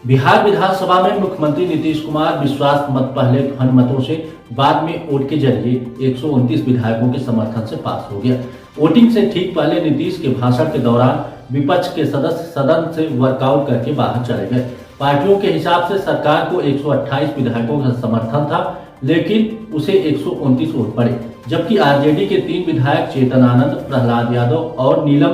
बिहार विधानसभा में मुख्यमंत्री नीतीश कुमार विश्वास मत पहले घन मतों से बाद में वोट के जरिए 129 विधायकों के समर्थन से पास हो गया। वोटिंग से ठीक पहले नीतीश के भाषण के दौरान विपक्ष के सदस्य सदन से वर्कआउट करके बाहर चले गए। पार्टियों के हिसाब से सरकार को 128 विधायकों का समर्थन था, लेकिन उसे 129 वोट पड़े, जबकि आरजेडी के 3 विधायक चेतन आनंद, प्रहलाद यादव और नीलम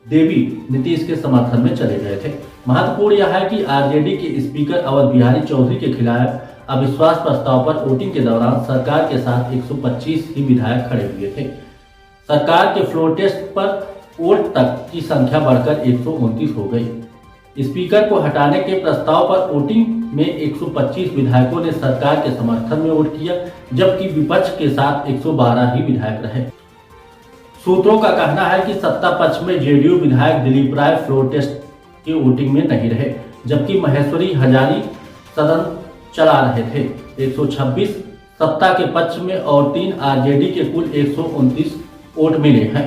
देवी नीतीश के समर्थन में चले गए थे। महत्वपूर्ण यह है कि आरजेडी के स्पीकर अवध बिहारी चौधरी के खिलाफ अविश्वास प्रस्ताव पर वोटिंग के दौरान सरकार के साथ 125 ही विधायक खड़े हुए थे। सरकार के फ्लोर टेस्ट पर वोट तक की संख्या बढ़कर 129 हो गई। स्पीकर को हटाने के प्रस्ताव पर वोटिंग में 125 विधायकों ने सरकार के समर्थन में वोट किया, जबकि विपक्ष के साथ 112 ही विधायक रहे। सूत्रों का कहना है कि सत्ता पक्ष में जेडीयू विधायक दिलीप राय फ्लोर टेस्ट की वोटिंग में नहीं रहे, जबकि महेश्वरी हजारी सदन चला रहे थे। 126 सत्ता के पक्ष में और 3 आरजेडी के कुल 129 वोट मिले हैं।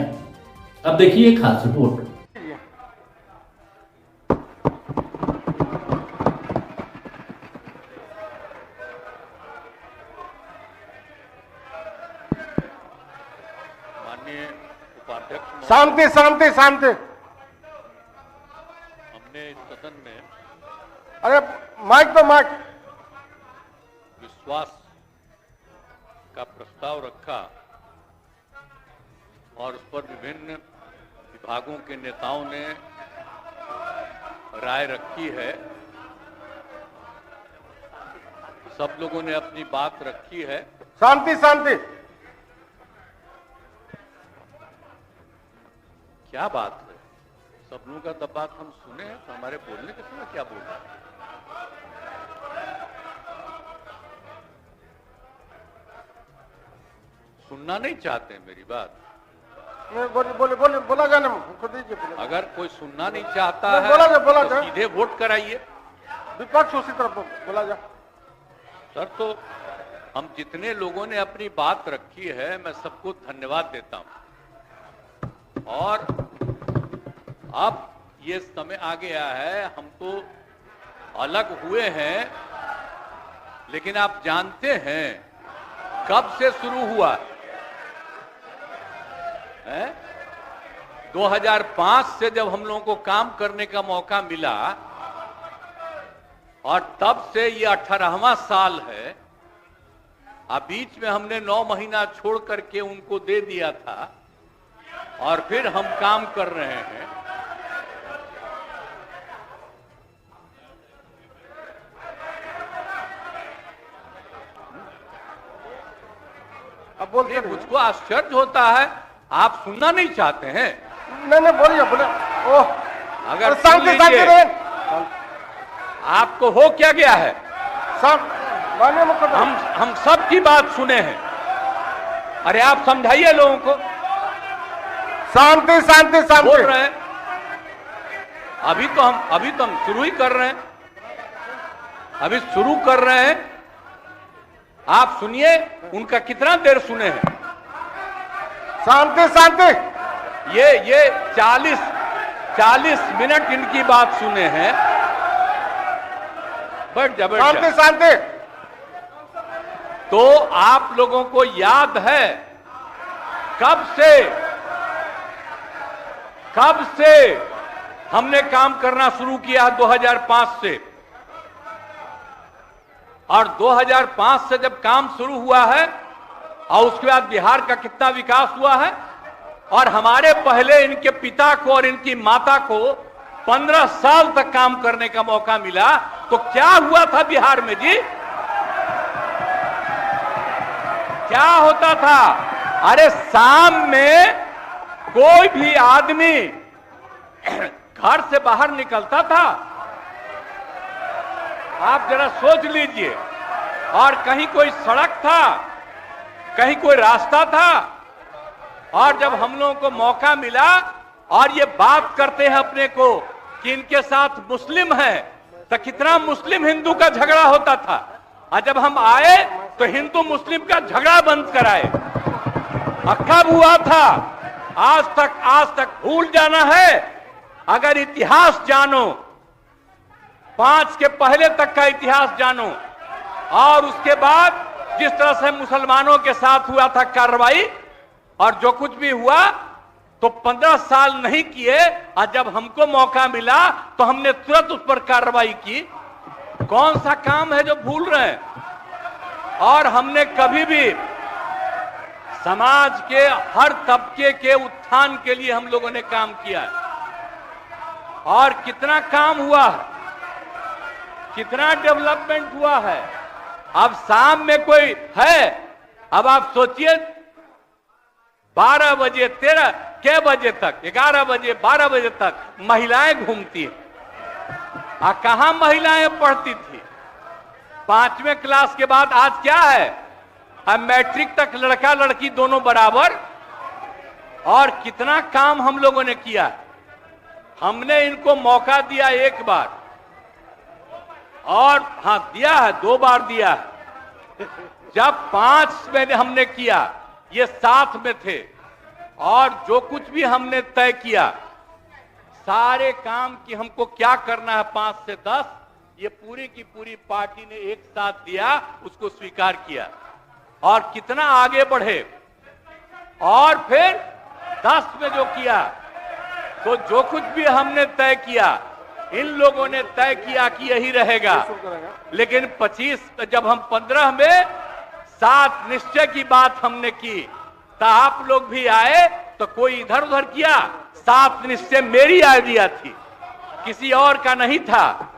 अब देखिए खास रिपोर्ट। शांति शांति शांति। हमने सदन में अरे माइक तो माइक। विश्वास का प्रस्ताव रखा और उस पर विभिन्न विभागों के नेताओं ने राय रखी है। सब लोगों ने अपनी बात रखी है। शांति शांति। क्या बात है? सब लोगों का तब बात हम सुने हैं, तो हमारे बोलने के समय क्या बोल रहे हैं? सुनना नहीं चाहते मेरी बात? बोले बोले बोले बोला जाने को दीजिए। अगर कोई सुनना नहीं चाहता है बोला तो सीधे वोट कराइए। विपक्ष उसी तरफ बोला जा। सर, तो हम जितने लोगों ने अपनी बात रखी है, मैं सबको धन्यवाद देता हूं। और अब ये समय आ गया है, हम तो अलग हुए हैं, लेकिन आप जानते हैं कब से शुरू हुआ है? 2005 से जब हम लोगों को काम करने का मौका मिला और तब से ये 18वां साल है। अब बीच में हमने 9 महीना छोड़ करके उनको दे दिया था और फिर हम काम कर रहे हैं। अब बोलिए। मुझको आश्चर्य होता है, आप सुनना नहीं चाहते हैं। नहीं बोलिए बोले। ओह, अगर शांति शांति। आपको हो क्या गया है? हम सब की बात सुने हैं। अरे आप समझाइए लोगों को। शांति शांति शांति बोल रहे हैं। अभी तो हम शुरू ही कर रहे हैं। अभी शुरू कर रहे हैं। आप सुनिए, उनका कितना देर सुने हैं। शांति शांति। ये 40 मिनट इनकी बात सुने हैं। बैठ जा, बैठ जा। शांति शांति। तो आप लोगों को याद है कब से हमने काम करना शुरू किया? 2005 से। और 2005 से जब काम शुरू हुआ है और उसके बाद बिहार का कितना विकास हुआ है। और हमारे पहले इनके पिता को और इनकी माता को 15 साल तक काम करने का मौका मिला। तो क्या हुआ था बिहार में जी? क्या होता था? अरे शाम में कोई भी आदमी घर से बाहर निकलता था, आप जरा सोच लीजिए, और कहीं कोई सड़क था, कहीं कोई रास्ता था। और जब हम लोगों को मौका मिला और ये बात करते हैं अपने को कि इनके साथ मुस्लिम है, तो कितना मुस्लिम हिंदू का झगड़ा होता था। और जब हम आए तो हिंदू मुस्लिम का झगड़ा बंद कराए। कब हुआ था? आज तक भूल जाना है। अगर इतिहास जानो 5 के पहले तक का इतिहास जानो, और उसके बाद जिस तरह से मुसलमानों के साथ हुआ था कार्रवाई, और जो कुछ भी हुआ तो 15 साल नहीं किए, और जब हमको मौका मिला तो हमने तुरंत उस पर कार्रवाई की। कौन सा काम है जो भूल रहे हैं? और हमने कभी भी समाज के हर तबके के उत्थान के लिए हम लोगों ने काम किया है, और कितना काम हुआ है, कितना डेवलपमेंट हुआ है। अब शाम में कोई है, अब आप सोचिए 12 बजे 13 के बजे तक, 11 बजे 12 बजे तक महिलाएं घूमती हैं। कहां महिलाएं पढ़ती थी? 5वें क्लास के बाद आज क्या है? अब मैट्रिक तक लड़का लड़की दोनों बराबर। और कितना काम हम लोगों ने किया। हमने इनको मौका दिया एक बार, और हां दिया है, 2 बार दिया है। जब 5 में हमने किया, ये 7 में थे, और जो कुछ भी हमने तय किया, सारे काम की हमको क्या करना है 5 से 10, ये पूरी की पूरी पार्टी ने एक साथ दिया, उसको स्वीकार किया, और कितना आगे बढ़े। और फिर 10 में जो किया, तो जो कुछ भी हमने तय किया, इन लोगों ने तय किया कि यही रहेगा। लेकिन 25 जब हम 15 में 7 निश्चय की बात हमने की, तो आप लोग भी आए, तो कोई इधर उधर किया। 7 निश्चय मेरी आइडिया थी, किसी और का नहीं था।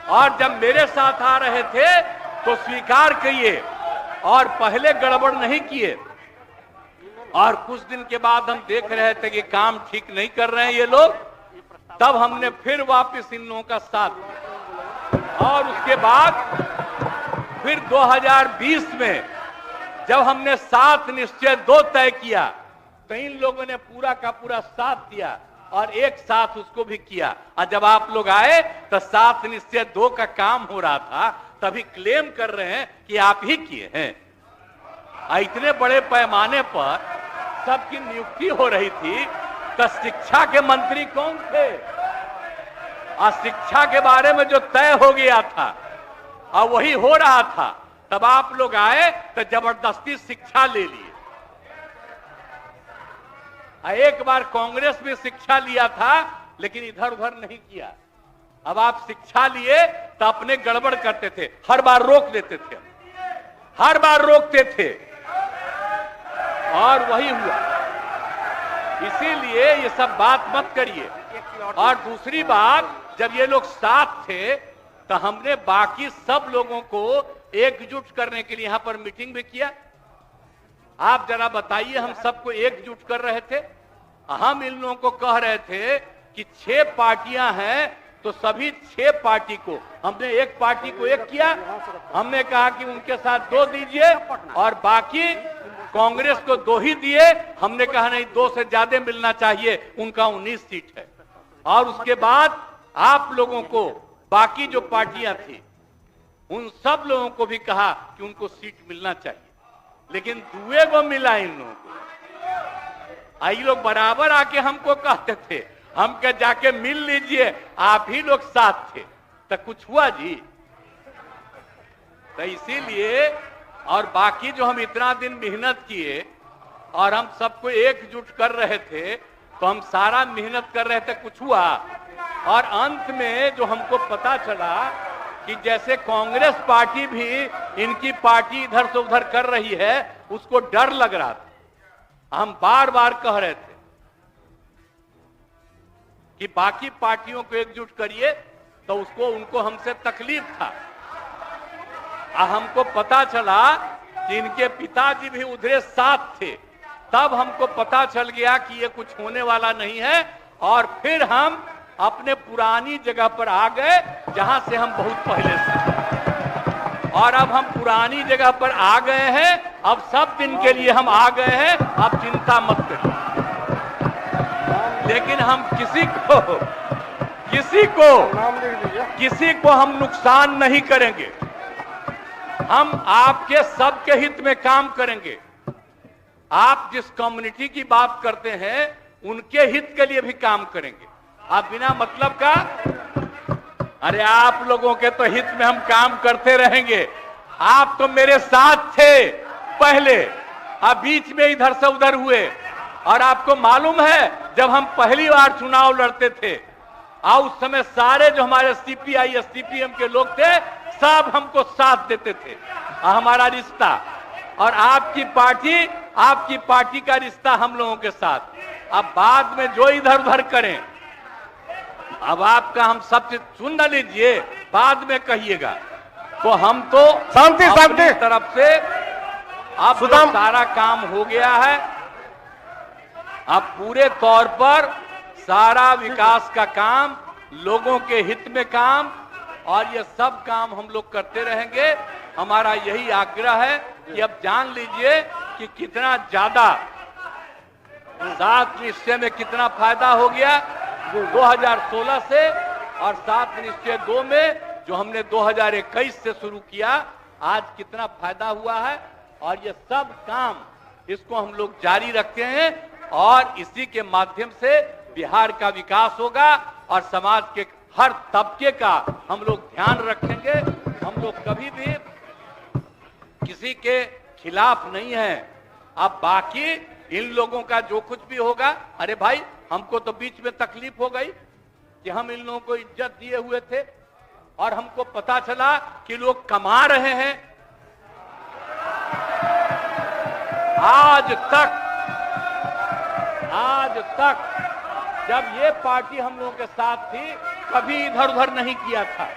और जब मेरे साथ आ रहे थे तो स्वीकार किए, और पहले गड़बड़ नहीं किए। और कुछ दिन के बाद हम देख रहे थे कि काम ठीक नहीं कर रहे हैं ये लोग, तब हमने फिर वापस इन लोगों का साथ दिया। और उसके बाद फिर 2020 में जब हमने 7 निश्चय 2 तय किया, तो इन लोगों ने पूरा का पूरा साथ दिया, और एक साथ उसको भी किया। और जब आप लोग आए तो 7 निश्चय 2 का काम हो रहा था, तभी क्लेम कर रहे हैं कि आप ही किए हैं। इतने बड़े पैमाने पर सबकी नियुक्ति हो रही थी, तो शिक्षा के मंत्री कौन थे? और शिक्षा के बारे में जो तय हो गया था, और वही हो रहा था, तब आप लोग आए तो जबरदस्ती शिक्षा ले लिए। एक बार कांग्रेस में शिक्षा लिया था, लेकिन इधर उधर नहीं किया। अब आप शिक्षा लिए तो अपने गड़बड़ करते थे, हर बार रोक देते थे, हर बार रोकते थे, और वही हुआ। इसीलिए ये सब बात मत करिए। और दूसरी बात, जब ये लोग साथ थे, तो हमने बाकी सब लोगों को एकजुट करने के लिए यहां पर मीटिंग भी किया। आप जरा बताइए, हम सबको एकजुट कर रहे थे। हम इन लोगों को कह रहे थे कि 6 पार्टियां हैं, तो सभी 6 पार्टी को हमने एक पार्टी को एक किया। हमने कहा कि उनके साथ 2 दीजिए, और बाकी कांग्रेस को 2 ही दिए। हमने कहा नहीं, 2 से ज्यादा मिलना चाहिए, उनका 19 सीट है। और उसके बाद आप लोगों को बाकी जो पार्टियां थी, उन सब लोगों को भी कहा कि उनको सीट मिलना चाहिए, लेकिन 2 को मिला इन लोगों को। आई लोग बराबर आके हमको कहते थे, हम क्या जाके मिल लीजिए, आप ही लोग साथ थे, तो कुछ हुआ जी? तो इसीलिए, और बाकी जो हम इतना दिन मेहनत किए, और हम सबको एकजुट कर रहे थे, तो हम सारा मेहनत कर रहे थे, कुछ हुआ? और अंत में जो हमको पता चला कि जैसे कांग्रेस पार्टी भी इनकी पार्टी इधर से उधर कर रही है, उसको डर लग रहा था। हम बार बार कह रहे थे कि बाकी पार्टियों को एकजुट करिए, तो उसको उनको हमसे तकलीफ था। हमको पता चला कि इनके पिताजी भी उधरे साथ थे, तब हमको पता चल गया कि ये कुछ होने वाला नहीं है। और फिर हम अपने पुरानी जगह पर आ गए, जहां से हम बहुत पहले से। और अब हम पुरानी जगह पर आ गए हैं, अब सब दिन के लिए हम आ गए हैं, अब चिंता मत करिए। लेकिन हम किसी को हम नुकसान नहीं करेंगे। हम आपके सबके हित में काम करेंगे। आप जिस कम्युनिटी की बात करते हैं, उनके हित के लिए भी काम करेंगे। आप बिना मतलब का अरे आप लोगों के तो हित में हम काम करते रहेंगे। आप तो मेरे साथ थे पहले, अब बीच में इधर से उधर हुए। और आपको मालूम है जब हम पहली बार चुनाव लड़ते थे उस समय सारे जो हमारे सीपीआई सीपीएम के लोग थे सब हमको साथ देते थे। हमारा रिश्ता और आपकी पार्टी का रिश्ता हम लोगों के साथ। अब बाद में जो इधर उधर करें, अब आपका हम सब चीज सुन न लीजिए, बाद में कहिएगा। तो हम तो शांति अपनी तरफ से अब तो सारा काम हो गया है। अब पूरे तौर पर सारा विकास का काम, लोगों के हित में काम, और ये सब काम हम लोग करते रहेंगे। हमारा यही आग्रह है कि अब जान लीजिए कि कितना ज्यादा 7 निश्चय में कितना फायदा हो गया 2016 से, और 7 निश्चय 2 में जो हमने 2021 से शुरू किया, आज कितना फायदा हुआ है। और ये सब काम इसको हम लोग जारी रखते हैं, और इसी के माध्यम से बिहार का विकास होगा और समाज के हर तबके का हम लोग ध्यान रखेंगे। हम लोग कभी भी किसी के खिलाफ नहीं है। अब बाकी इन लोगों का जो कुछ भी होगा, अरे भाई हमको तो बीच में तकलीफ हो गई कि हम इन लोगों को इज्जत दिए हुए थे और हमको पता चला कि लोग कमा रहे हैं। आज तक जब ये पार्टी हम लोगों के साथ थी कभी इधर उधर नहीं किया था।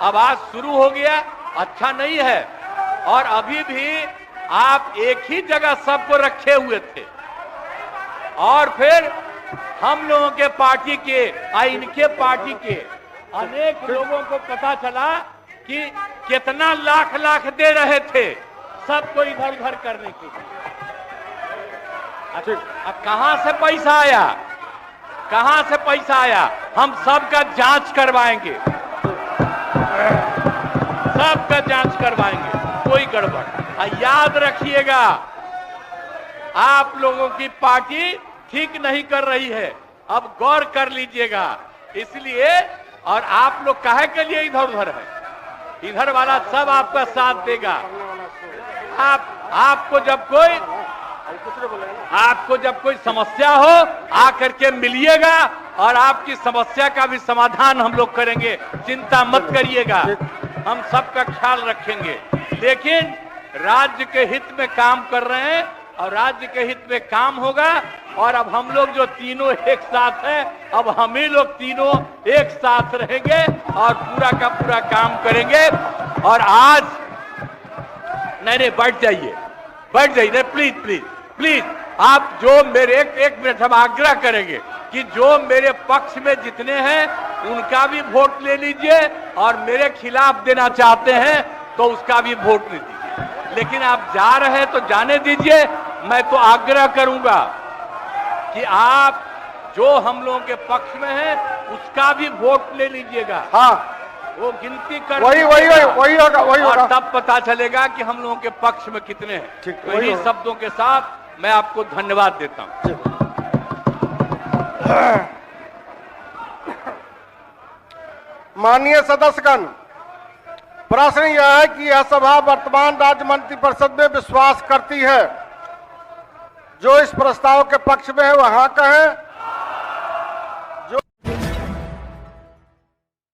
अब आज शुरू हो गया, अच्छा नहीं है। और अभी भी आप एक ही जगह सबको रखे हुए थे, और फिर हम लोगों के पार्टी के इनके पार्टी के अनेक लोगों को पता चला कि कितना लाख लाख दे रहे थे सबको इधर उधर करने के लिए। अब कहां से पैसा आया, कहां से पैसा आया? हम सबका जांच करवाएंगे, सबका जांच करवाएंगे, कोई गड़बड़। याद रखिएगा, आप लोगों की पार्टी ठीक नहीं कर रही है, अब गौर कर लीजिएगा। इसलिए, और आप लोग काहे के लिए इधर उधर है? इधर वाला सब आपका साथ देगा। आपको जब कोई समस्या हो आकर के मिलिएगा, और आपकी समस्या का भी समाधान हम लोग करेंगे, चिंता मत करिएगा, हम सबका ख्याल रखेंगे। लेकिन राज्य के हित में काम कर रहे हैं और राज्य के हित में काम होगा। और अब हम लोग जो तीनों एक साथ हैं, अब हम ही लोग तीनों एक साथ रहेंगे और पूरा का पूरा काम करेंगे। और आज नहीं, बैठ जाइए, प्लीज प्लीज प्लीज। आप जो मेरे एक मिनट हम आग्रह करेंगे कि जो मेरे पक्ष में जितने हैं उनका भी वोट ले लीजिए, और मेरे खिलाफ देना चाहते हैं तो उसका भी वोट ले दीजिए। लेकिन आप जा रहे हैं तो जाने दीजिए। मैं तो आग्रह करूंगा कि आप जो हम लोगों के पक्ष में है उसका भी वोट ले लीजिएगा। हाँ, वो गिनती कर वही होगा। तब पता चलेगा कि हम लोगों के पक्ष में कितने हैं। तो इन्हीं शब्दों के साथ मैं आपको धन्यवाद देता हूं। माननीय सदस्यगण, प्रश्न यह है कि यह सभा वर्तमान राज्य मंत्रिपरिषद में विश्वास करती है। जो इस प्रस्ताव के पक्ष में है वहां कहें,